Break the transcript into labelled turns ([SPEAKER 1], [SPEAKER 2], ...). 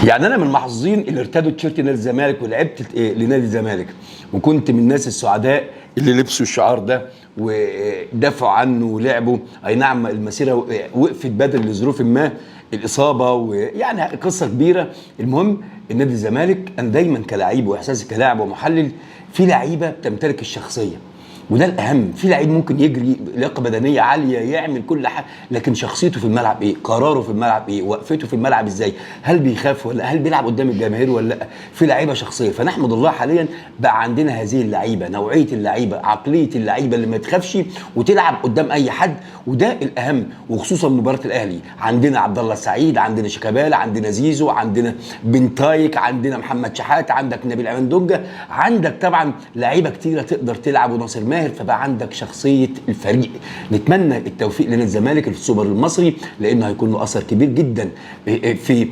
[SPEAKER 1] يعني انا من المحظوظين اللي ارتدوا تيشيرت نادي الزمالك ولعبت لنادي الزمالك، وكنت من الناس السعداء اللي لبسوا الشعار ده ودافعوا عنه ولعبوا. اي نعم المسيره وقفت بدري لظروف ما، الاصابه ويعني قصه كبيره. المهم النادي الزمالك انا دايما كلاعب واحساسي كلاعب ومحلل، في لعيبه بتمتلك الشخصيه، وده الاهم. في لعيب ممكن يجري لياقه بدنيه عاليه يعمل كل حاجه، لكن شخصيته في الملعب ايه؟ قراره في الملعب ايه؟ وقفته في الملعب ازاي؟ هل بيخاف ولا هل بيلعب قدام الجماهير ولا لا؟ في لعيبه شخصيه، فنحمد الله حاليا بقى عندنا هذه اللعيبه، نوعيه اللعيبه، عقليه اللعيبه اللي ما تخافش وتلعب قدام اي حد، وده الاهم. وخصوصا مباراه الاهلي عندنا عبد الله السعيد، عندنا شيكابالا، عندنا زيزو، عندنا بنتايك، عندنا محمد شحات، عندك نبيل عماد دونجا، عندك طبعا لعيبه كتيره تقدر تلعب وناصر ماهر، فبقى عندك شخصيه الفريق. نتمنى التوفيق لنادي الزمالك في السوبر المصري، لانه هيكون له اثر كبير جدا في